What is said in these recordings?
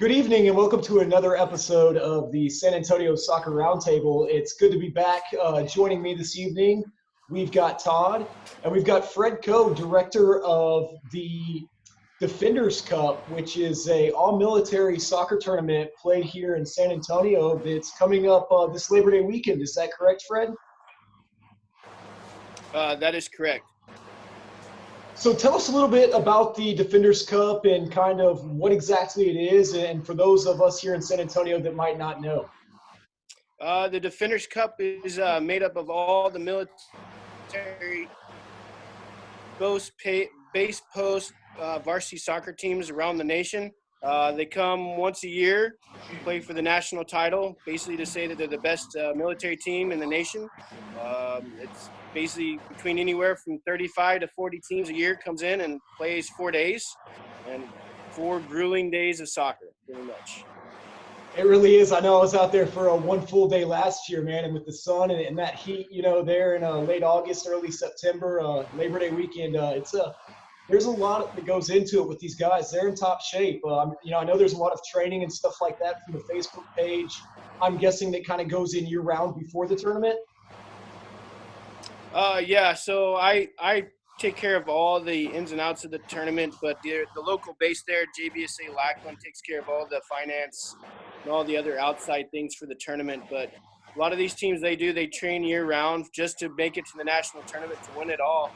Good evening and welcome to another episode of the San Antonio Soccer Roundtable. It's good to be back. Joining me this evening, we've got Todd and we've got Fred Coe, director of the Defenders Cup, which is a all-military soccer tournament played here in San Antonio that's coming up this Labor Day weekend. Is that correct, Fred? That is correct. So tell us a little bit about the Defenders Cup and kind of what exactly it is, and for those of us here in San Antonio that might not know. The Defenders Cup is made up of all the military base post varsity soccer teams around the nation. They come once a year, play for the national title, basically to say that they're the best military team in the nation. It's basically between anywhere from 35 to 40 teams a year comes in and plays 4 days, and 4 grueling days of soccer, pretty much. It really is. I know I was out there for one full day last year, man, and with the sun and that heat, there in late August, early September, Labor Day weekend, there's a lot that goes into it with these guys. They're in top shape. I know there's a lot of training and stuff like that from the Facebook page. I'm guessing that kind of goes in year round before the tournament. Yeah, so I take care of all the ins and outs of the tournament, but the local base there, JBSA Lackland, takes care of all the finance and all the other outside things for the tournament. But a lot of these teams, they train year round just to make it to the national tournament to win it all.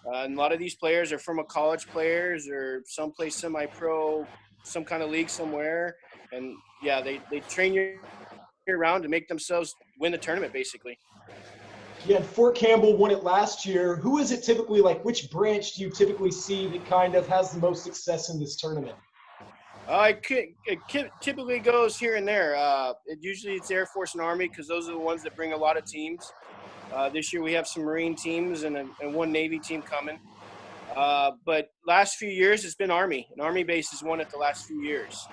And a lot of these players are from a college players or someplace semi-pro, some kind of league somewhere. And yeah, they train year round to make themselves win the tournament, basically. Yeah, Fort Campbell won it last year. Who is it typically, which branch do you typically see that kind of has the most success in this tournament? It typically goes here and there. Usually it's Air Force and Army because those are the ones that bring a lot of teams. This year we have some Marine teams and one Navy team coming. But last few years it's been Army. And Army base has won it the last few years.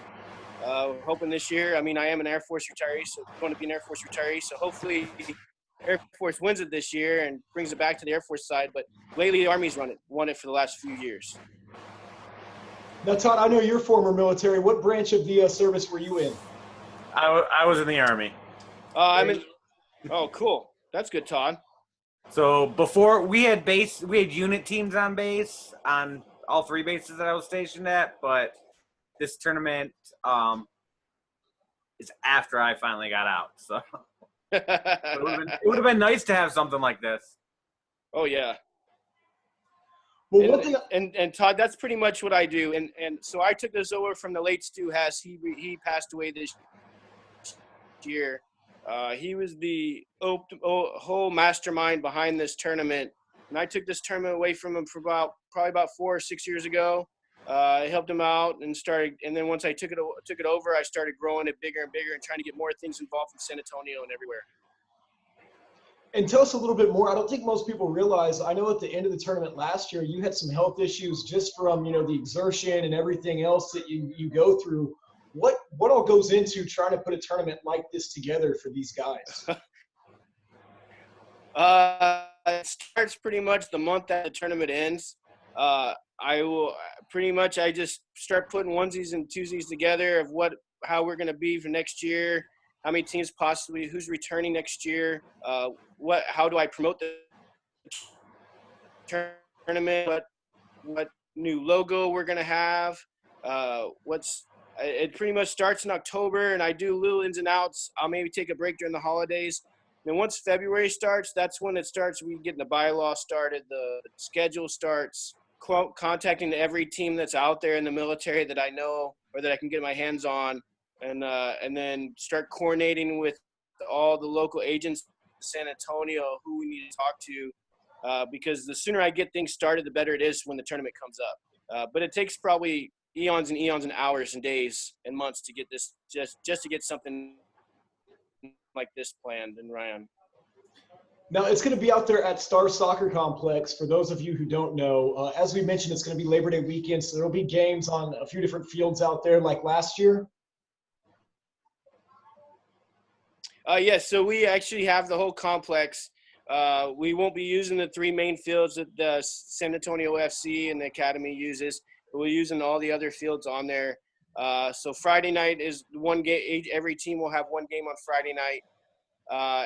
Hoping this year, I am an Air Force retiree, so I'm going to be an Air Force retiree. So hopefully Air Force wins it this year and brings it back to the Air Force side. But lately the Army's won it for the last few years. Now, Todd, I know you're former military. What branch of the service were you in? I was in the Army. Oh, cool. That's good, Todd. So before we had unit teams on base on all 3 bases that I was stationed at, but this tournament is after I finally got out. So it would have been nice to have something like this. Oh yeah. Well, and Todd, that's pretty much what I do. And so I took this over from the late Stu Hess. He passed away this year. He was the whole mastermind behind this tournament. And I took this tournament away from him for probably about 4 or 6 years ago. I helped him out and then once I took it over, I started growing it bigger and bigger and trying to get more things involved in San Antonio and everywhere. And tell us a little bit more. I don't think most people realize, I know at the end of the tournament last year, you had some health issues just from, the exertion and everything else that you go through. What all goes into trying to put a tournament like this together for these guys? It starts pretty much the month that the tournament ends. I just start putting onesies and twosies together of how we're going to be for next year, how many teams possibly, who's returning next year, how do I promote the tournament, what new logo we're going to have, it pretty much starts in October, and I do little ins and outs. I'll maybe take a break during the holidays. And once February starts, that's when it starts. We get the bylaw started, the schedule starts, contacting every team that's out there in the military that I know or that I can get my hands on, and then start coordinating with all the local agents in San Antonio who we need to talk to, because the sooner I get things started, the better it is when the tournament comes up. But it takes probably eons and hours and days and months to get this, just to get something like this planned and ran. Now, it's going to be out there at Star Soccer Complex. For those of you who don't know, as we mentioned, it's going to be Labor Day weekend, so there will be games on a few different fields out there like last year. Yes, so we actually have the whole complex. We won't be using the 3 main fields that the San Antonio FC and the Academy uses, but we're using all the other fields on there. So Friday night is one game. Every team will have one game on Friday night.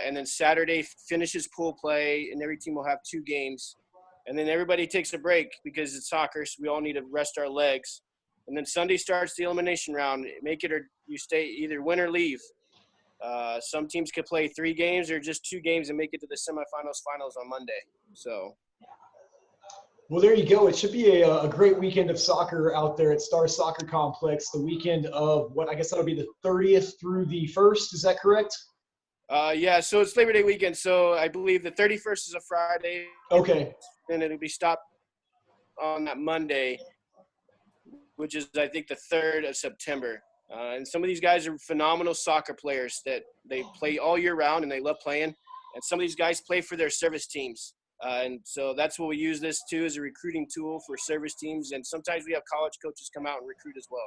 And then Saturday finishes pool play, and every team will have two games. And then everybody takes a break because it's soccer, so we all need to rest our legs. And then Sunday starts the elimination round. Make it or you stay, either win or leave. Some teams could play 3 games or just 2 games and make it to the semifinals, finals on Monday. So. Well, there you go. It should be a great weekend of soccer out there at Star Soccer Complex. The weekend of what I guess that'll be the 30th through the 1st. Is that correct? Yeah. So it's Labor Day weekend. So I believe the 31st is a Friday. Okay. And it'll be stopped on that Monday, which is I think the 3rd of September. And some of these guys are phenomenal soccer players that they play all year round and they love playing. And some of these guys play for their service teams. And so that's what we use this too, as a recruiting tool for service teams. And sometimes we have college coaches come out and recruit as well.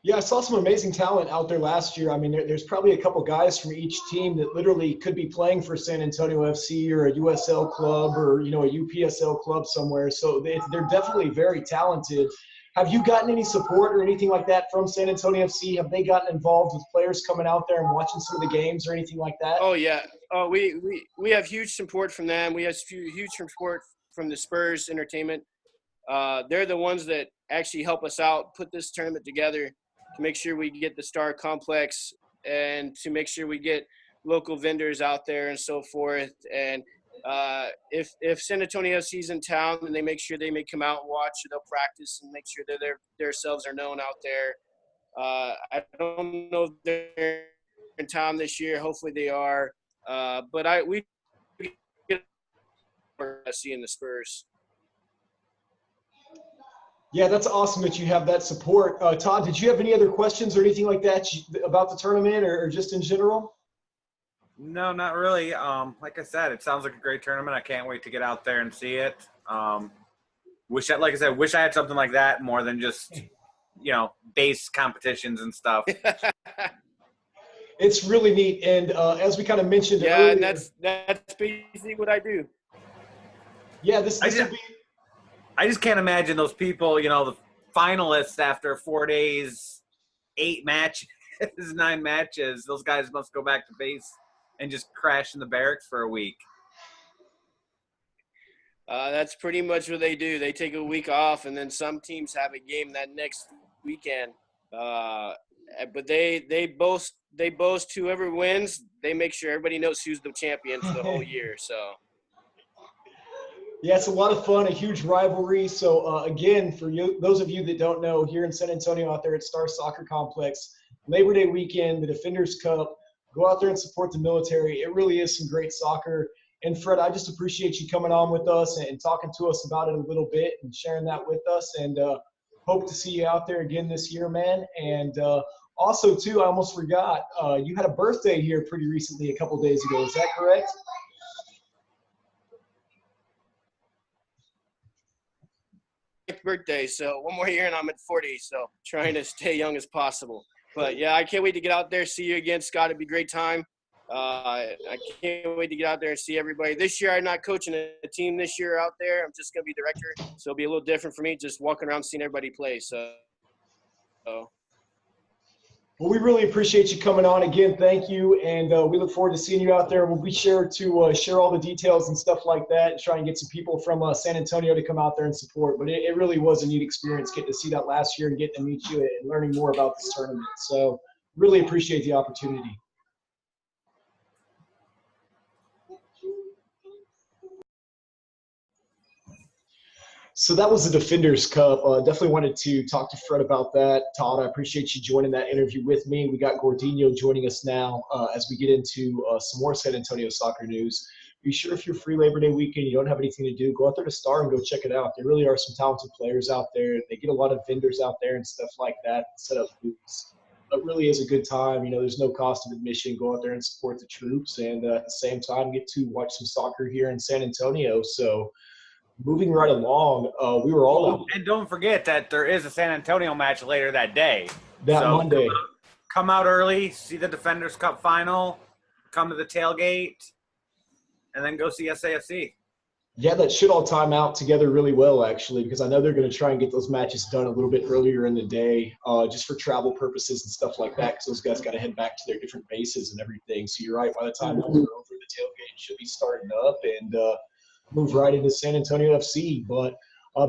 Yeah, I saw some amazing talent out there last year. I mean, there's probably a couple guys from each team that literally could be playing for San Antonio FC or a USL club or, a UPSL club somewhere. So they're definitely very talented. Have you gotten any support or anything like that from San Antonio FC? Have they gotten involved with players coming out there and watching some of the games or anything like that? Oh, yeah. Oh, we have huge support from them. We have huge support from the Spurs Entertainment. They're the ones that actually help us out, put this tournament together to make sure we get the Star Complex and to make sure we get local vendors out there and so forth. And if San Antonio FC's in town, then they make sure they may come out and watch. They'll practice and make sure that their selves are known out there. I don't know if they're in town this year. Hopefully they are. But we get seeing the Spurs. Yeah, that's awesome that you have that support. Todd, did you have any other questions or anything like that about the tournament or just in general? No, not really. Like I said, it sounds like a great tournament. I can't wait to get out there and see it. Wish I had something like that more than just, base competitions and stuff. It's really neat. And as we kind of mentioned earlier. And that's basically what I do. Yeah, this will be. I just can't imagine those people, the finalists after 4 days, 8 matches, 9 matches. Those guys must go back to base and just crash in the barracks for a week. That's pretty much what they do. They take a week off, and then some teams have a game that next weekend. But they boast whoever wins. They make sure everybody knows who's the champion for the whole year. So. Yeah, it's a lot of fun, a huge rivalry. So, again, for those of you that don't know, here in San Antonio out there at Star Soccer Complex, Labor Day weekend, the Defenders Cup, go out there and support the military. It really is some great soccer. And, Fred, I just appreciate you coming on with us and talking to us about it a little bit and sharing that with us. And hope to see you out there again this year, man. And also, too, I almost forgot, you had a birthday here pretty recently a couple days ago. Is that correct? Birthday, so one more year and I'm at 40, so trying to stay young as possible. But yeah, I can't wait to get out there, see you again, Scott. It'd be a great time. I can't wait to get out there and see everybody. This year I'm not coaching a team this year out there. I'm just gonna be director, so it'll be a little different for me, just walking around seeing everybody play. So well, we really appreciate you coming on again. Thank you. And we look forward to seeing you out there. We'll be sure to share all the details and stuff like that and try and get some people from San Antonio to come out there and support. But it really was a neat experience getting to see that last year and getting to meet you and learning more about this tournament. So really appreciate the opportunity. So that was the Defenders Cup. Definitely wanted to talk to Fred about that. Todd, I appreciate you joining that interview with me. We got Gordino joining us now as we get into some more San Antonio soccer news. Be sure if you're free Labor Day weekend, you don't have anything to do, go out there to Star and go check it out. There really are some talented players out there. They get a lot of vendors out there and stuff like that, set up booths. It really is a good time. There's no cost of admission. Go out there and support the troops and at the same time get to watch some soccer here in San Antonio. So moving right along, we were all out. And don't forget that there is a San Antonio match later that day. Monday. Come out early, see the Defenders Cup final, come to the tailgate, and then go see SAFC. Yeah, that should all time out together really well, actually, because I know they're going to try and get those matches done a little bit earlier in the day, just for travel purposes and stuff like that, because those guys got to head back to their different bases and everything. So you're right, by the time those are over, the tailgate should be starting up and move right into San Antonio FC. But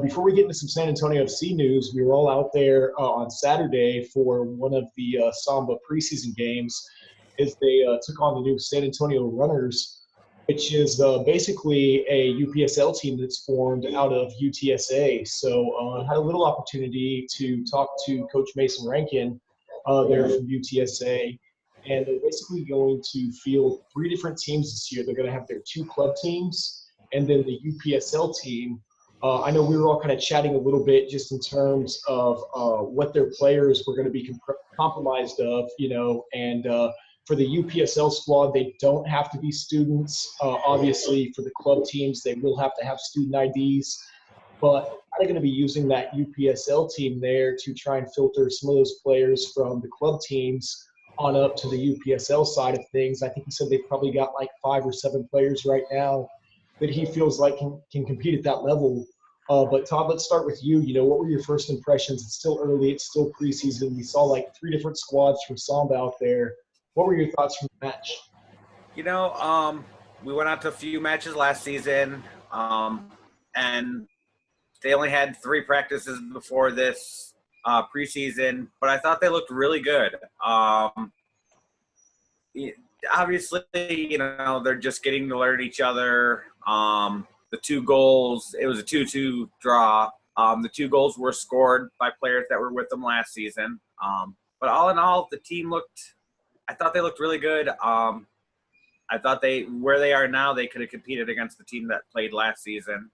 before we get into some San Antonio FC news, we were all out there on Saturday for one of the Samba preseason games as they took on the new San Antonio Runners, which is basically a UPSL team that's formed out of UTSA. So I had a little opportunity to talk to Coach Mason Rankin there from UTSA, and they're basically going to field 3 different teams this year. They're going to have their 2 club teams and then the UPSL team. I know we were all kind of chatting a little bit just in terms of what their players were going to be compromised of, and for the UPSL squad, they don't have to be students. Obviously, for the club teams, they will have to have student IDs. But they're going to be using that UPSL team there to try and filter some of those players from the club teams on up to the UPSL side of things. I think he said they've probably got like 5 or 7 players right now that he feels like can compete at that level. But Todd, let's start with you. What were your first impressions? It's still early. It's still preseason. We saw like 3 different squads from Samba out there. What were your thoughts from the match? We went out to a few matches last season, and they only had 3 practices before this preseason, but I thought they looked really good. Obviously, they're just getting to learn each other. The 2 goals, it was a 2-2 draw. The 2 goals were scored by players that were with them last season. But all in all, the team I thought they looked really good. I thought where they are now, they could have competed against the team that played last season.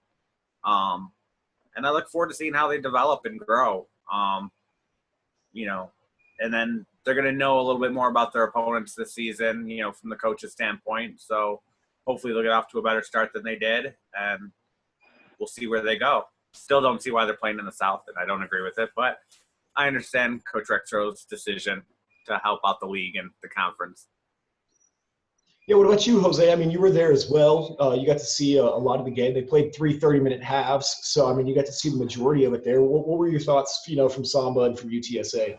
And I look forward to seeing how they develop and grow. And then they're going to know a little bit more about their opponents this season, from the coach's standpoint. So hopefully they'll get off to a better start than they did, and we'll see where they go. Still don't see why they're playing in the South, and I don't agree with it, but I understand Coach Rexroth's decision to help out the league and the conference. Yeah, what about you, Jose? I mean, you were there as well. You got to see a lot of the game. They played 3 30-minute halves, so, I mean, you got to see the majority of it there. What were your thoughts, from Samba and from UTSA?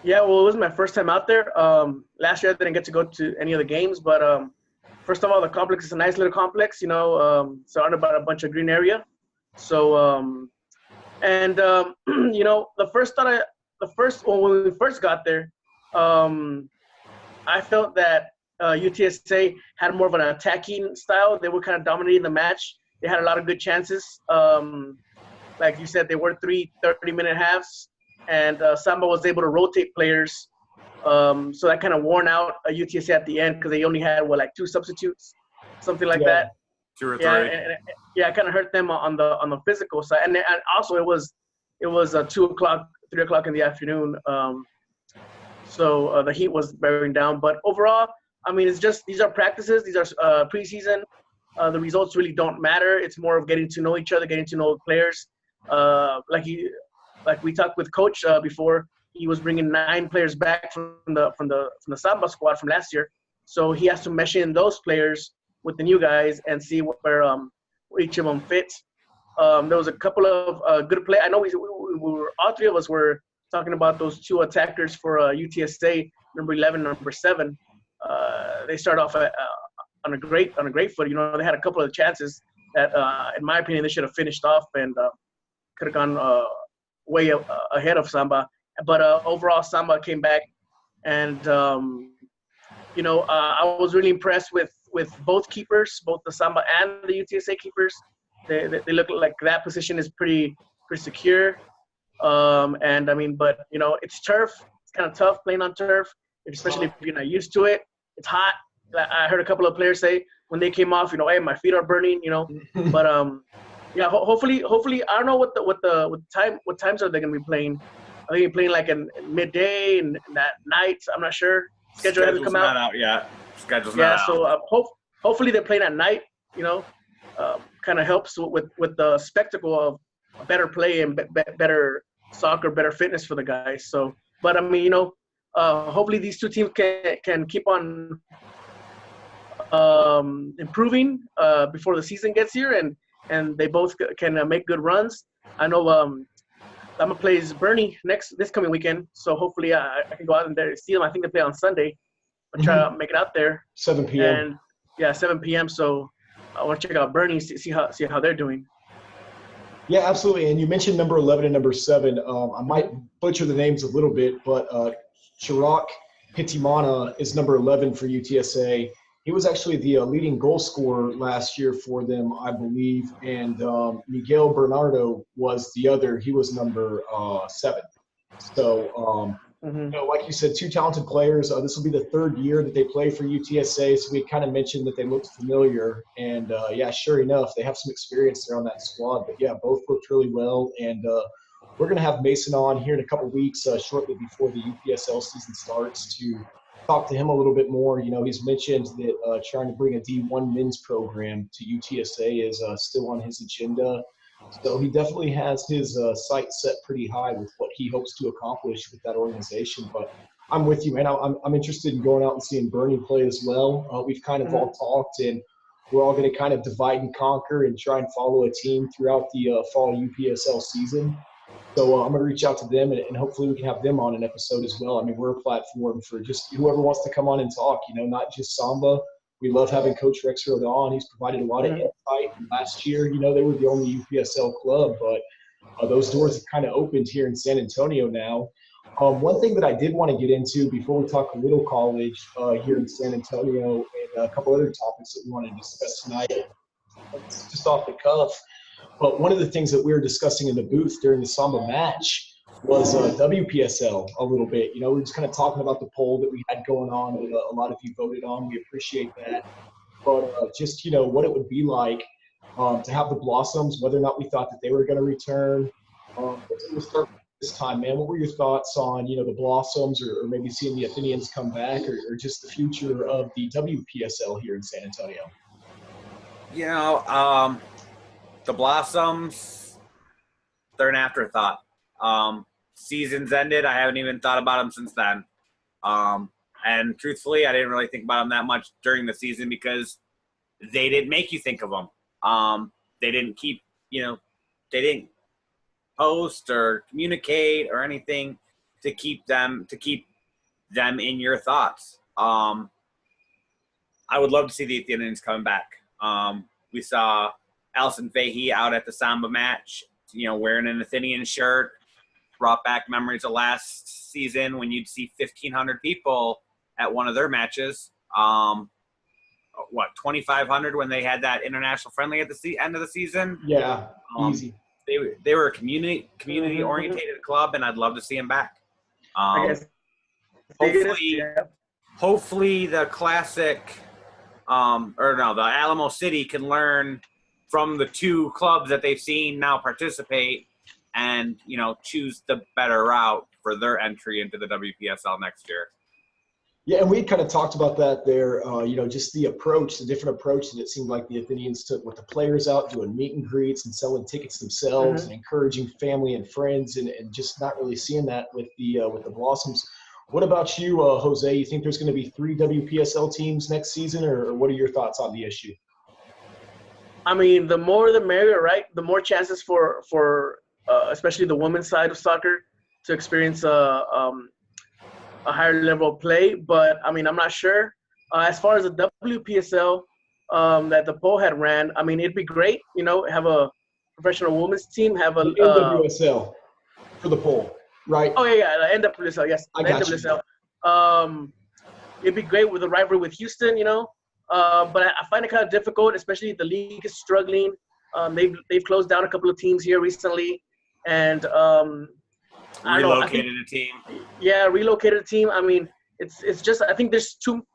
Yeah, well, it was my first time out there. Last year I didn't get to go to any of the games, but first of all, the complex is a nice little complex, surrounded by a bunch of green area. So, when we first got there, I felt that UTSA had more of an attacking style. They were kind of dominating the match. They had a lot of good chances. Like you said, they were 3 30-minute halves, and Samba was able to rotate players. So that kind of worn out UTSA at the end because they only had, 2 substitutes, something like that. 2 or 3. Yeah, it kind of hurt them on the physical side. And also it was 2 o'clock, 3 o'clock in the afternoon. So the heat was bearing down. But overall, I mean, it's just these are practices. These are preseason. The results really don't matter. It's more of getting to know each other, getting to know the players. Like we talked with Coach before, he was bringing 9 players back from the Samba squad from last year. So he has to mesh in those players with the new guys and see where each of them fits. There was a couple of good play. I know we were all 3 of us were talking about those 2 attackers for UTSA, number 11, number 7. They start off on a great foot. They had a couple of chances that, in my opinion, they should have finished off and could have gone way ahead of Samba. But overall, Samba came back, and I was really impressed with both keepers, both the Samba and the UTSA keepers. They look like that position is pretty secure. And I mean, but it's turf. It's kind of tough playing on turf, especially if you're not used to it. It's hot. I heard a couple of players say when they came off, hey, my feet are burning. But yeah, hopefully, I don't know what times are they gonna be playing. Are they playing like in midday and at night? I'm not sure. Schedule hasn't come out. Not out yet. Schedule's not out. So hopefully they're playing at night. Kind of helps with the spectacle of better play and better soccer, better fitness for the guys. So, but I mean, hopefully these 2 teams can keep on improving before the season gets here, and they both can make good runs. I know Lama plays Bernie this coming weekend, so hopefully I can go out and there see them. I think they play on Sunday. I'll try to make it out there. 7 p.m. And yeah, 7 p.m. So I want to check out Bernie, see how they're doing. Yeah, absolutely. And you mentioned number 11 and number 7. I might butcher the names a little bit, but Chirac Hitimana is number 11 for UTSA. He was actually the leading goal scorer last year for them, I believe. And Miguel Bernardo was the other. He was number 7. So, like you said, 2 talented players. This will be the 3rd year that they play for UTSA. So we kind of mentioned that they looked familiar. And, yeah, sure enough, they have some experience there on that squad. But, yeah, both looked really well. And we're going to have Mason on here in a couple weeks shortly before the UPSL season starts to talk to him a little bit more. You know, he's mentioned that trying to bring a D1 men's program to UTSA is still on his agenda. So he definitely has his sights set pretty high with what he hopes to accomplish with that organization. But I'm with you, man. I'm interested in going out and seeing Bernie play as well. We've kind of all talked, and we're all going to kind of divide and conquer and try and follow a team throughout the fall UPSL season. So I'm going to reach out to them, and hopefully we can have them on an episode as well. I mean, we're a platform for just whoever wants to come on and talk, you know, not just Samba. We love having Coach Rexfield on. He's provided a lot of insight. Last year, you know, they were the only UPSL club, but those doors have kind of opened here in San Antonio now. One thing that I did want to get into before we talk a little college here in San Antonio and a couple other topics that we want to discuss tonight, just off the cuff. But one of the things that we were discussing in the booth during the Samba match was WPSL a little bit. You know, we were just kind of talking about the poll that we had going on that a lot of you voted on. We appreciate that. But just, you know, what it would be like to have the Blossoms, whether or not we thought that they were going to return. We'll start this time, man. What were your thoughts on, you know, the Blossoms or maybe seeing the Athenians come back or just the future of the WPSL here in San Antonio? You know, the Blossoms, they're an afterthought. Season's ended. I haven't even thought about them since then. And truthfully, I didn't really think about them that much during the season because they didn't make you think of them. They didn't keep, you know, they didn't post or communicate or anything to keep them in your thoughts. I would love to see the Athenians coming back. We saw Alison Fahey out at the Samba match, you know, wearing an Athenian shirt, brought back memories of last season when you'd see 1,500 people at one of their matches. 2,500 when they had that international friendly at the end of the season. Yeah, easy. They were a community oriented club, and I'd love to see them back. I guess. Hopefully the classic, the Alamo City can learn from the 2 clubs that they've seen now participate and, you know, choose the better route for their entry into the WPSL next year. Yeah, and we kind of talked about that there, you know, just the different approach that it seemed like the Athenians took with the players out doing meet and greets and selling tickets themselves and encouraging family and friends and just not really seeing that with the Blossoms. What about you, Jose? You think there's going to be 3 WPSL teams next season, or what are your thoughts on the issue? I mean, the more the merrier, right? The more chances for especially the women's side of soccer to experience a higher level of play. But, I mean, I'm not sure. As far as the WPSL that the poll had ran, I mean, it'd be great, you know, have a professional women's team, have a NWSL for the poll, right? Oh, yeah, the NWSL, yes. I got NWSL. It'd be great with the rivalry with Houston, you know. But I find it kind of difficult, especially the league is struggling. They've closed down a couple of teams here recently, and relocated a team. Yeah, relocated a team. I mean, it's just I think there's too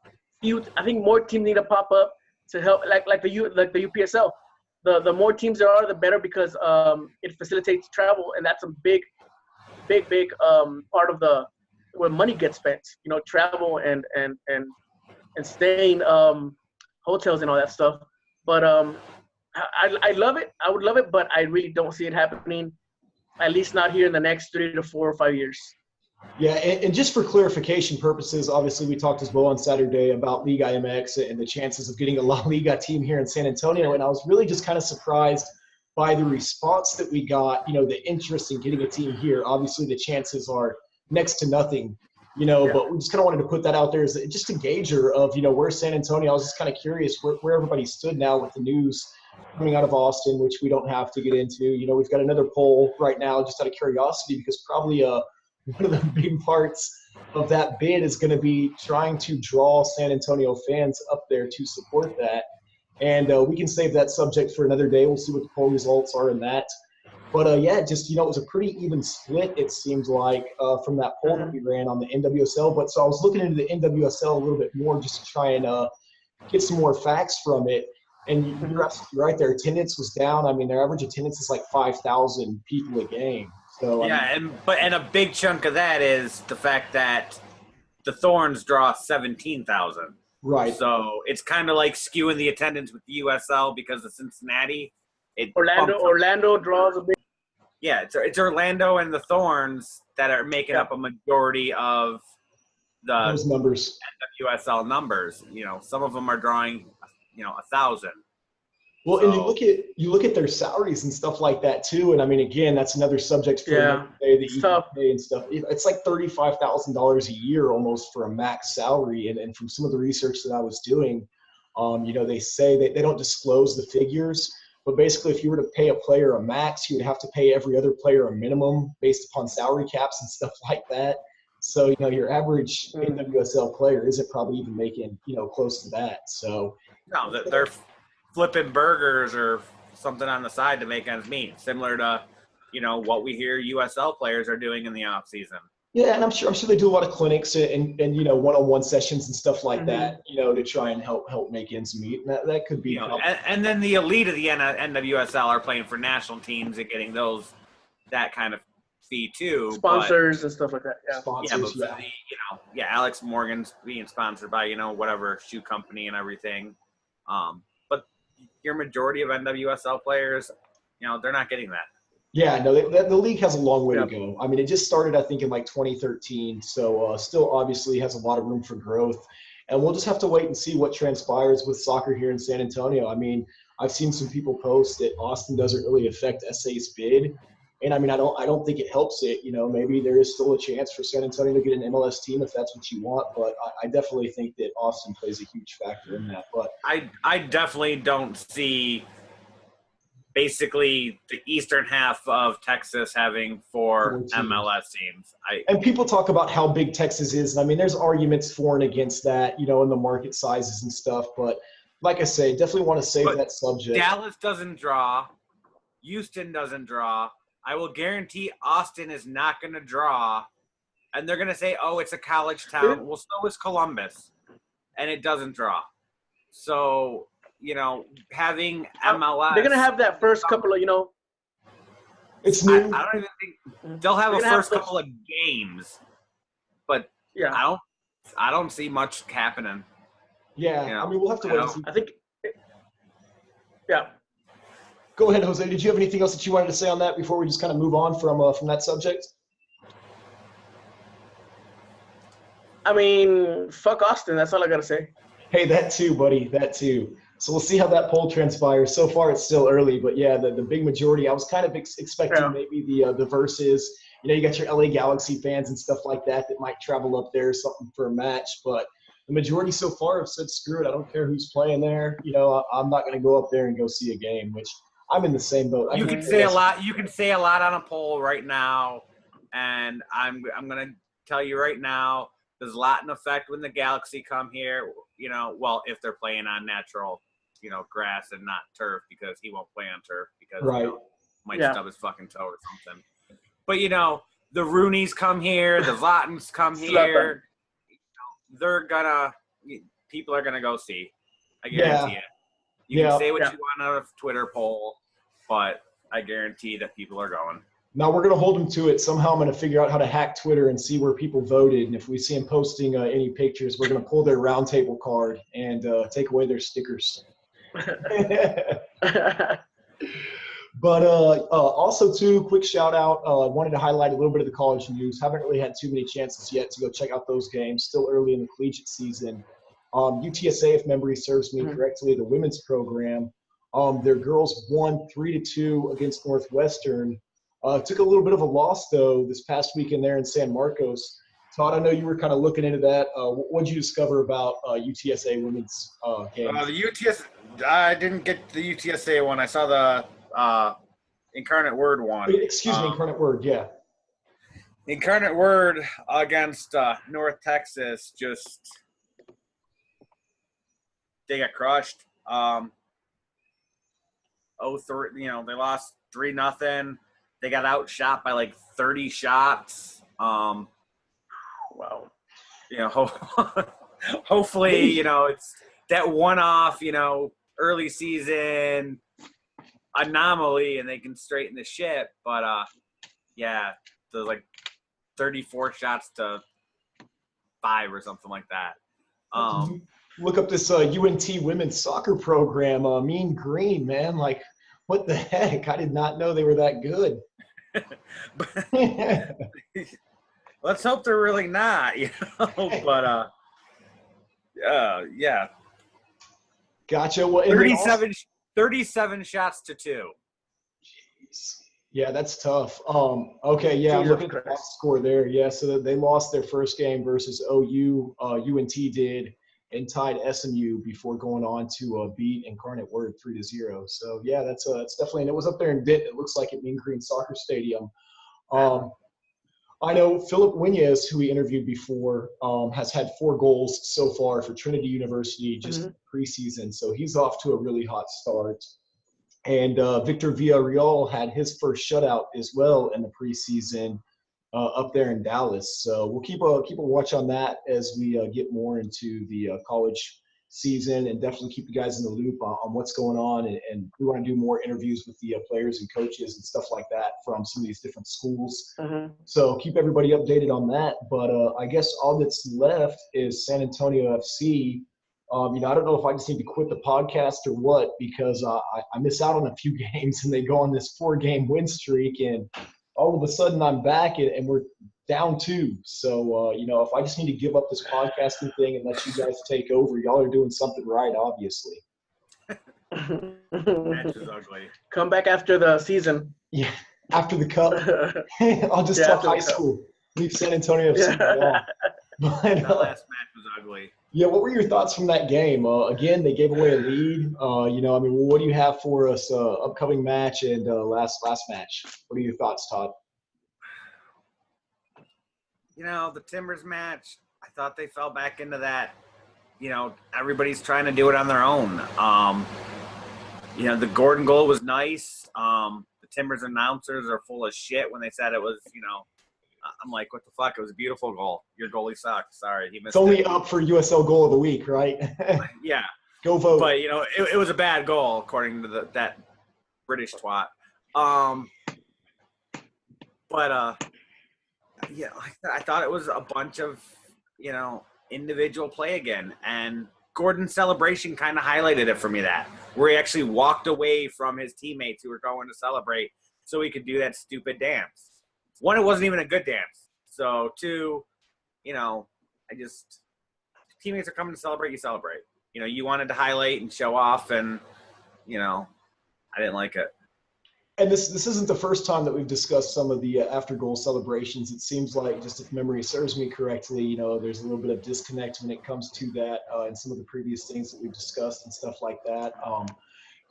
few. I think more teams need to pop up to help, like the UPSL. The more teams there are, the better because it facilitates travel, and that's a big part of where money gets spent. You know, travel and staying, hotels and all that stuff. But I love it. I would love it, but I really don't see it happening. At least not here in the next 3 to 4 or 5 years. Yeah, and just for clarification purposes, obviously we talked as well on Saturday about Liga MX and the chances of getting a La Liga team here in San Antonio, and I was really just kind of surprised by the response that we got, the interest in getting a team here. Obviously the chances are next to nothing, but we just kind of wanted to put that out there as just a gauger of, where San Antonio. I was just kind of curious where everybody stood now with the news coming out of Austin, which we don't have to get into. We've got another poll right now just out of curiosity because probably one of the big parts of that bid is going to be trying to draw San Antonio fans up there to support that. And we can save that subject for another day. We'll see what the poll results are in that. But, yeah, just, it was a pretty even split, it seems like, from that poll that we ran on the NWSL. But so I was looking into the NWSL a little bit more just to try and get some more facts from it. And you're absolutely right. Their attendance was down. I mean, their average attendance is like 5,000 people a game. So yeah, and a big chunk of that is the fact that the Thorns draw 17,000. Right. So it's kind of like skewing the attendance with the USL because of Cincinnati. Orlando draws a big. Yeah, it's Orlando and the Thorns that are making up a majority of those numbers. USL numbers. Some of them are drawing, 1,000. Well, and you look at their salaries and stuff like that too. And I mean, again, that's another subject for the EPA and stuff. It's like $35,000 a year almost for a max salary. And from some of the research that I was doing, they say that they don't disclose the figures, but basically if you were to pay a player a max, you would have to pay every other player a minimum based upon salary caps and stuff like that. So, your average NWSL player isn't probably even making, close to that. So no, they're flipping burgers or something on the side to make ends meet, similar to, what we hear USL players are doing in the off season. Yeah, and I'm sure they do a lot of clinics and one-on-one sessions and stuff like that, to try and help make ends meet. And that could be. And then the elite of the NWSL are playing for national teams and getting that kind of fee too. Sponsors and stuff like that. Yeah. Sponsors, Alex Morgan's being sponsored by whatever shoe company and everything. But your majority of NWSL players, they're not getting that. Yeah, no, the league has a long way to go. I mean, it just started, I think, in like 2013, so still obviously has a lot of room for growth. And we'll just have to wait and see what transpires with soccer here in San Antonio. I mean, I've seen some people post that Austin doesn't really affect SA's bid. And I mean, I don't think it helps it. Maybe there is still a chance for San Antonio to get an MLS team if that's what you want. But I definitely think that Austin plays a huge factor in that. But I definitely don't see basically the eastern half of Texas having four MLS teams. And people talk about how big Texas is. And I mean, there's arguments for and against that, and the market sizes and stuff. But like I say, definitely want to save that subject. Dallas doesn't draw. Houston doesn't draw. I will guarantee Austin is not going to draw. And they're going to say, oh, it's a college town. Well, so is Columbus. And it doesn't draw. So, having MLS. They're going to have that first couple of, It's new. I don't even think they'll have a first couple of games. But I don't see much happening. Yeah, I mean, we'll have to wait and see. I think, Go ahead, Jose. Did you have anything else that you wanted to say on that before we just kind of move on from that subject? I mean, fuck Austin. That's all I got to say. Hey, that too, buddy. That too. So we'll see how that poll transpires. So far, it's still early, but yeah, the big majority. I was kind of expecting maybe the verses. You got your LA Galaxy fans and stuff like that might travel up there or something for a match, but the majority so far have said, screw it. I don't care who's playing there. I'm not going to go up there and go see a game, which I'm in the same boat. You can say a lot. You can say a lot on a poll right now, and I'm going to tell you right now, there's a lot in effect when the Galaxy come here. Well, if they're playing on natural, grass and not turf, because he won't play on turf because might stub his fucking toe or something. But the Rooneys come here, the Zlatans come here. People are gonna go see. I guarantee it. You can say what you want out of Twitter poll, but I guarantee that people are going. Now we're going to hold them to it. Somehow I'm going to figure out how to hack Twitter and see where people voted. And if we see them posting any pictures, we're going to pull their roundtable card and take away their stickers. But also, too, quick shout out. Wanted to highlight a little bit of the college news. Haven't really had too many chances yet to go check out those games. Still early in the collegiate season. UTSA, if memory serves me correctly, the women's program, their girls won 3-2 against Northwestern. Took a little bit of a loss, though, this past weekend there in San Marcos. Todd, I know you were kind of looking into that. What did you discover about UTSA women's games? I didn't get the UTSA one. I saw the Incarnate Word one. Excuse me, Incarnate Word, yeah. Incarnate Word against North Texas, just they got crushed. 3 they lost 3-0. They got outshot by like 30 shots. Wow. Hopefully, it's that one-off, early season anomaly and they can straighten the ship. But, there's like 34 shots to 5 or something like that. Look up this UNT women's soccer program, Mean Green, man. Like, what the heck? I did not know they were that good. Let's hope they're really not, But yeah. Gotcha. Well, 37 shots to 2. Jeez. Yeah, that's tough. Okay, yeah, I'm looking at the box score there. Yeah, so they lost their first game versus OU. UNT did, and tied SMU before going on to beat Incarnate Word 3-0. So yeah, that's definitely, and it was up there in Denton. It looks like at Mean Green Soccer Stadium. I know Philip Winez, who we interviewed before, has had 4 goals so far for Trinity University just preseason. So he's off to a really hot start. And Victor Villarreal had his first shutout as well in the preseason up there in Dallas. So we'll keep a watch on that as we get more into the college season, and definitely keep you guys in the loop on what's going on. And we want to do more interviews with the players and coaches and stuff like that from some of these different schools. So keep everybody updated on that. But I guess all that's left is San Antonio FC. I don't know if I just need to quit the podcast or what, because I miss out on a few games and they go on this 4-game win streak, and all of a sudden I'm back and we're down 2. So, if I just need to give up this podcasting thing and let you guys take over, y'all are doing something right, obviously. Match is ugly. Come back after the season. Yeah, after the cup. I'll just talk high school. Leave San Antonio FC alone. But, that last match was ugly. Yeah, what were your thoughts from that game? Again, they gave away a lead. What do you have for us upcoming match and last match? What are your thoughts, Todd? The Timbers match, I thought they fell back into that, everybody's trying to do it on their own. The Gordon goal was nice. The Timbers announcers are full of shit when they said it was, I'm like, what the fuck? It was a beautiful goal. Your goalie sucks. Sorry, he missed it. It's only up for USL Goal of the Week, right? Yeah. Go vote. But, it was a bad goal, according to that British twat. I thought it was a bunch of, individual play again. And Gordon's celebration kind of highlighted it for me, where he actually walked away from his teammates who were going to celebrate so he could do that stupid dance. 1, it wasn't even a good dance. So 2, teammates are coming to celebrate, you celebrate. You wanted to highlight and show off, and, I didn't like it. And this isn't the first time that we've discussed some of the after-goal celebrations. It seems like, just if memory serves me correctly, there's a little bit of disconnect when it comes to that and some of the previous things that we've discussed and stuff like that.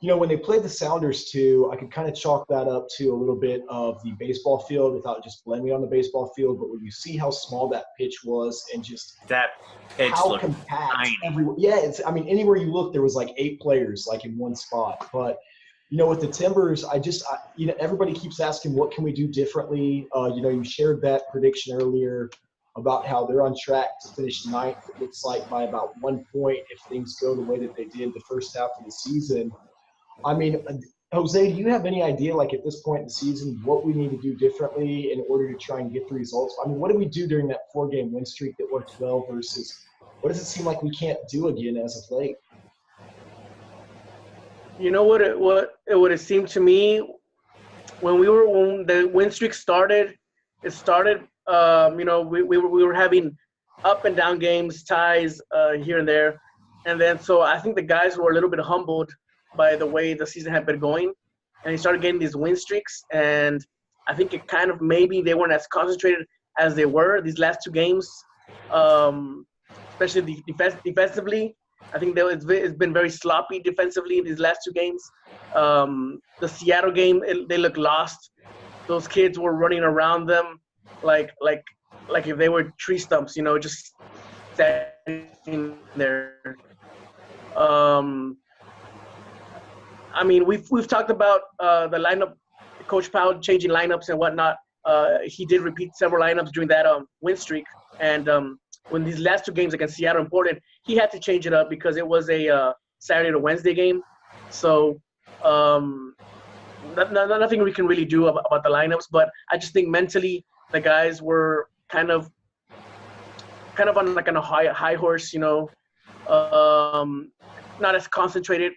When they played the Sounders too, I could kind of chalk that up to a little bit of the baseball field without just blaming on the baseball field. But when you see how small that pitch was and just that pitch how compact everywhere. Yeah, anywhere you look, there was like 8 players like in one spot. But with the Timbers, everybody keeps asking, what can we do differently? You shared that prediction earlier about how they're on track to finish 9th, it looks like, by about 1 point if things go the way that they did the first half of the season. Jose, do you have any idea, like at this point in the season, what we need to do differently in order to try and get the results? What did we do during that 4-game win streak that worked well versus what does it seem like we can't do again as of late? What it would have seemed to me when the win streak started, it started. We were having up and down games, ties here and there, and then so I think the guys were a little bit humbled by the way the season had been going, and they started getting these win streaks, and I think it kind of maybe they weren't as concentrated as they were these last two games, especially defensively. I think it's been very sloppy defensively in these last two games. The Seattle game, they looked lost. Those kids were running around them like if they were tree stumps, just standing there. I mean, we've talked about the lineup, Coach Powell changing lineups and whatnot. He did repeat several lineups during that win streak, and when these last two games against Seattle and Portland, he had to change it up because it was a Saturday to Wednesday game. So nothing we can really do about the lineups, but I just think mentally the guys were kind of on like on a high horse, not as concentrated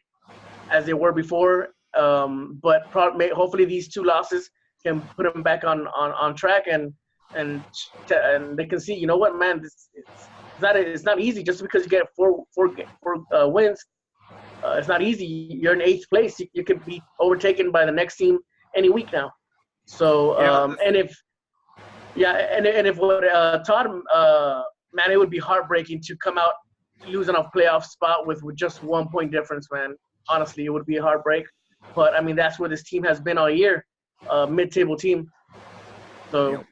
as they were before. But hopefully these two losses can put them back on track and they can see, you know what, man, it's not easy just because you get four wins. It's not easy. You're in 8th place. You could be overtaken by the next team any week now. So and if Todd, man, it would be heartbreaking to come out losing a playoff spot with just 1 point difference, man. Honestly, it would be a heartbreak. But I mean, that's where this team has been all year, mid-table team. So,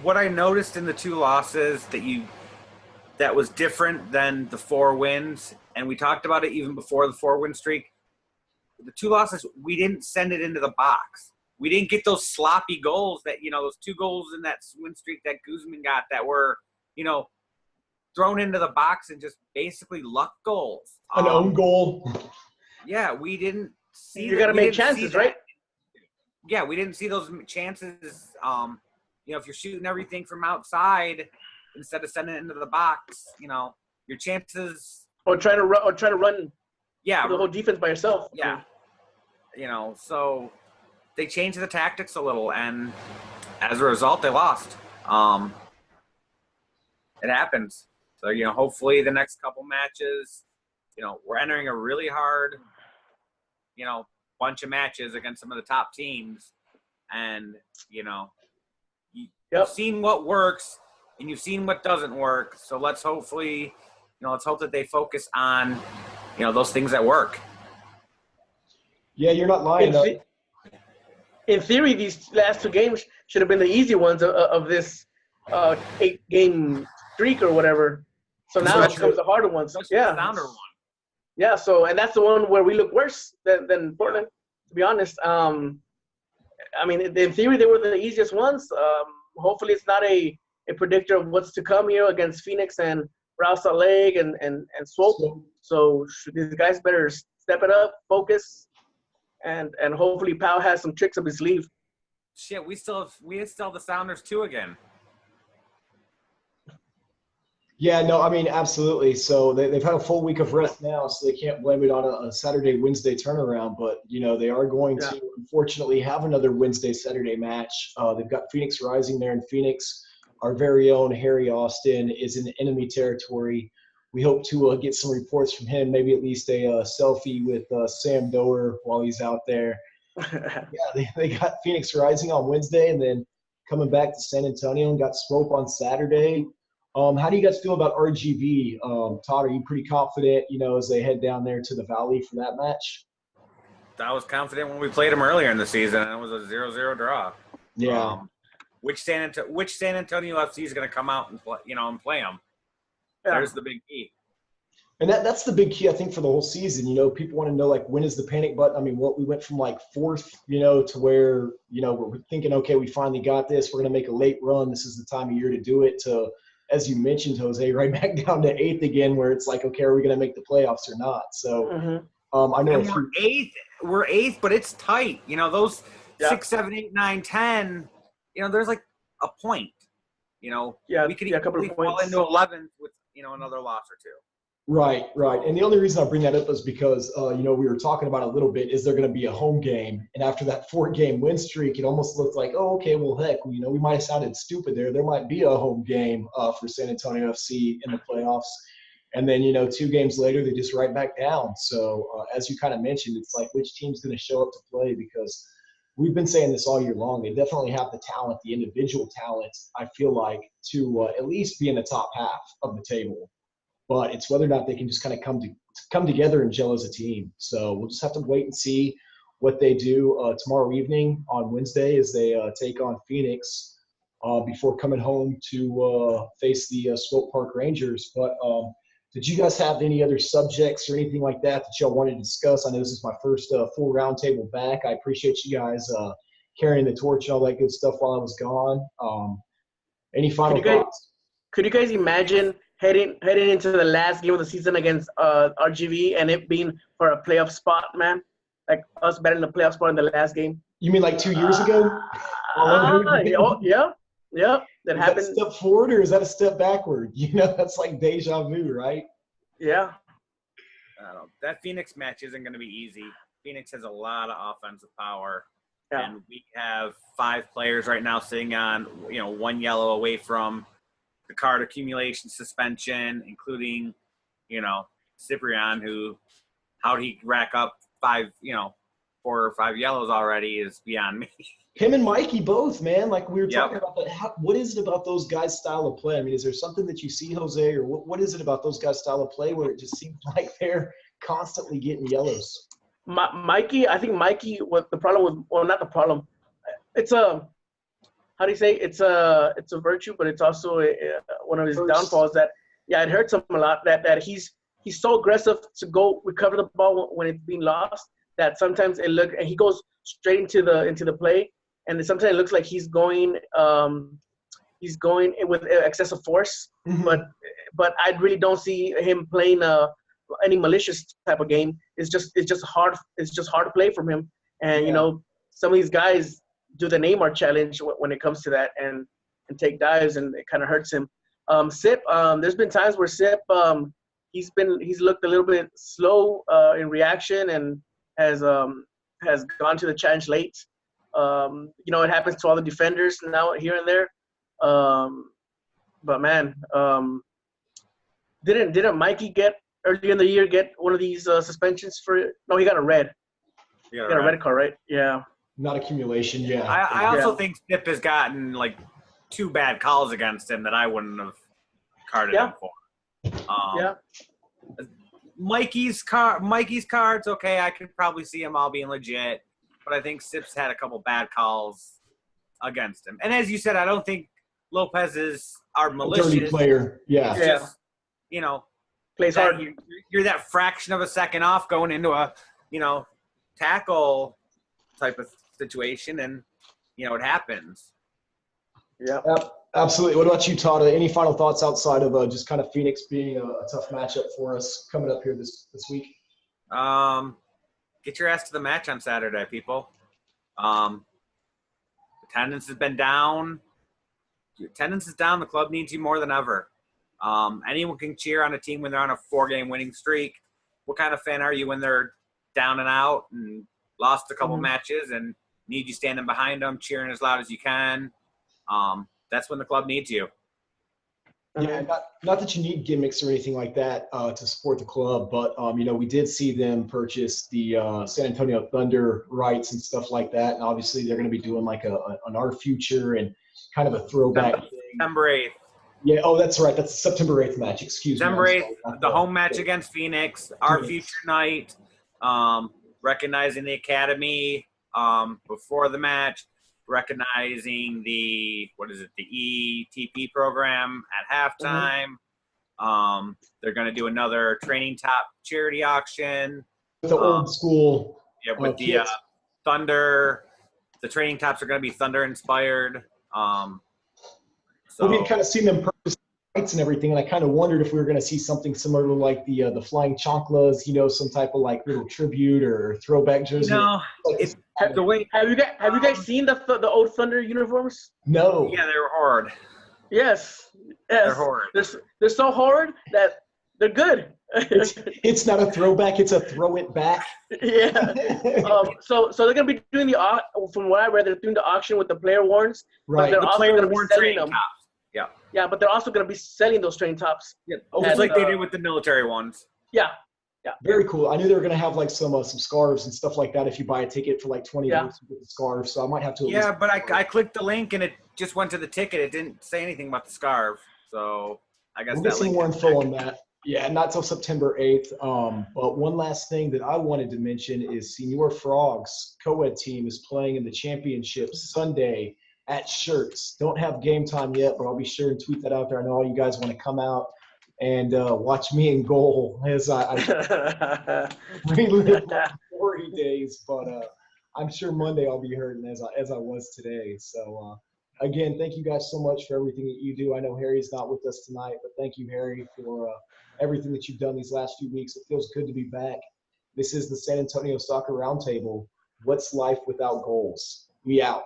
what I noticed in the 2 losses that was different than the 4 wins, and we talked about it even before the 4-win streak. The 2 losses, we didn't send it into the box. We didn't get those sloppy goals that, those 2 goals in that win streak that Guzman got that were, thrown into the box and just basically luck goals. An own goal. Yeah, we didn't see. You got to make chances, right? Yeah, we didn't see those chances. If you're shooting everything from outside instead of sending it into the box, your chances. Or try to run. Yeah, the whole defense by yourself. Yeah, so they changed the tactics a little, and as a result, they lost. It happens. So hopefully the next couple matches, we're entering a really hard, bunch of matches against some of the top teams, and you've seen what works and you've seen what doesn't work. So let's hope that they focus on, those things that work. Yeah, you're not lying. In theory, these last 2 games should have been the easy ones of this 8-game streak or whatever. So now it becomes the harder ones. Yeah. The Sounder one. Yeah. So, and that's the one where we look worse than Portland, to be honest. I mean, in theory, they were the easiest ones. Hopefully, it's not a predictor of what's to come here against Phoenix and Real Salt Lake and Swope. So these guys better step it up, focus, and hopefully Powell has some tricks up his sleeve. Shit, we still have the Sounders too again. Yeah, no, I mean, absolutely. So they've had a full week of rest now, so they can't blame it on a Saturday, Wednesday turnaround. But, they are going to, unfortunately, have another Wednesday, Saturday match. They've got Phoenix Rising there in Phoenix. Our very own Harry Austin is in enemy territory. We hope to get some reports from him, maybe at least a selfie with Sam Doer while he's out there. Yeah, they got Phoenix Rising on Wednesday and then coming back to San Antonio and got Swope on Saturday. How do you guys feel about RGV? Todd, are you pretty confident, as they head down there to the Valley for that match? I was confident when we played them earlier in the season, and it was a 0-0 draw. Yeah. Which San Antonio FC is going to come out and play them? Yeah. There's the big key. And that's the big key, I think, for the whole season. People want to know, when is the panic button? I mean, we went from, 4th, to where, we're thinking, okay, we finally got this. We're going to make a late run. This is the time of year to do it, to – as you mentioned, Jose, right back down to 8th again, where it's like, okay, are we going to make the playoffs or not? So, I know we're 8th, but it's tight. Those 6, 7, 8, 9, 10. There's like a point. We could a couple of points. fall into 11th with another loss or 2. Right, right. And the only reason I bring that up is because, we were talking about a little bit, is there going to be a home game? And after that 4-game win streak, it almost looked like, oh, okay, well, heck, we might have sounded stupid there. There might be a home game for San Antonio FC in the playoffs. And then, 2 games later, they just right back down. So as you kind of mentioned, it's like which team's going to show up to play, because we've been saying this all year long. They definitely have the talent, the individual talent, I feel like, to at least be in the top half of the table. But it's whether or not they can just kind of come together and gel as a team. So we'll just have to wait and see what they do tomorrow evening on Wednesday as they take on Phoenix before coming home to face the Swope Park Rangers. But did you guys have any other subjects or anything like that y'all wanted to discuss? I know this is my first full roundtable back. I appreciate you guys carrying the torch and all that good stuff while I was gone. Any final thoughts? Could you guys imagine heading into the last game of the season against RGV and it being for a playoff spot, man? Like us betting the playoff spot in the last game. You mean like 2 years ago? Yeah. That happened. Is that a step forward or is that a step backward? That's like deja vu, right? Yeah. I don't know. That Phoenix match isn't going to be easy. Phoenix has a lot of offensive power. Yeah. And we have 5 players right now sitting on, 1 yellow away from the card accumulation suspension, including, Cyprian, how'd he rack up 4 or 5 yellows already is beyond me. Him and Mikey both, man. Like we were talking about that. What is it about those guys' style of play? I mean, is there something that you see, Jose, or what is it about those guys' style of play where it just seems like they're constantly getting yellows? I think Mikey, what the problem with, well, not the problem. It's a, how do you say? It's a virtue, but it's also one of his downfalls. That it hurts him a lot. That he's so aggressive to go recover the ball when it's being lost. That sometimes and he goes straight into the play, and sometimes it looks like he's going with excessive force. Mm-hmm. But I really don't see him playing any malicious type of game. It's just hard. It's just hard to play from him. And some of these guys do the Neymar challenge when it comes to that and take dives, and it kind of hurts him. Sip, there's been times where Sip he's looked a little bit slow in reaction and has gone to the challenge late. It happens to all the defenders now here and there. But man, didn't Mikey early in the year get one of these suspensions for? No, he got a red. He got a red card, right? Yeah. Not accumulation, yeah. I also think Sip has gotten like 2 bad calls against him that I wouldn't have carded him for. Mikey's cards, okay, I could probably see him all being legit, but I think Sip's had a couple bad calls against him. And as you said, I don't think Lopez is our malicious. Dirty player, yeah. It's just, plays hard. You're that fraction of a second off going into a, tackle type of situation, and, it happens. Yeah. Absolutely. What about you, Todd? Any final thoughts outside of just kind of Phoenix being a tough matchup for us coming up here this week? Get your ass to the match on Saturday, people. Attendance has been down. Attendance is down. The club needs you more than ever. Anyone can cheer on a team when they're on a 4-game winning streak. What kind of fan are you when they're down and out and lost a couple matches and need you standing behind them, cheering as loud as you can? That's when the club needs you. Yeah, not that you need gimmicks or anything like that to support the club, but we did see them purchase the San Antonio Thunder rights and stuff like that, and obviously they're going to be doing like an Our Future and kind of a throwback thing. September 8th. Yeah, oh, that's right. That's the September 8th match. Excuse me. September 8th, the home match against Phoenix, Our Future night, recognizing the academy before the match, recognizing the ETP program at halftime. They're going to do another Training Top charity auction. The old school. Yeah, with the Thunder. The Training Tops are going to be Thunder inspired. We've kind of seen them purchase rights and everything, and I kind of wondered if we were going to see something similar to like the Flying Chanclas, some type of like little tribute or throwback jersey. No, like, have you guys seen the old Thunder uniforms? No. Yeah, they were hard. Yes. They're hard. They're so hard that they're good. It's not a throwback, it's a throw it back. Yeah. So they're gonna be doing from what I read, they're doing the auction with the player warrants. Right. But they're The also players gonna be weren't selling training them. tops. Yeah. Yeah, but they're also gonna be selling those training tops. Yeah. Okay. Just like they did with the military ones. Yeah. Very cool. I knew they were going to have like some scarves and stuff like that if you buy a ticket for like $20 Yeah. to get the scarf. So I might have to. At Yeah, least but I clicked the link and it just went to the ticket. It didn't say anything about the scarf. So I guess we'll that get some link more is info checked. on that. Yeah, not till September 8th. But one last thing that I wanted to mention is Senior Frogs co-ed team is playing in the championship Sunday at Shirts. Don't have game time yet, but I'll be sure and tweet that out there. I know all you guys want to come out and watch me in goal as I relive my glory days. But I'm sure Monday I'll be hurting as I was today. So again, thank you guys so much for everything that you do. I know Harry's not with us tonight, but thank you, Harry, for everything that you've done these last few weeks. It feels good to be back. This is the San Antonio Soccer Roundtable. What's life without goals? We out.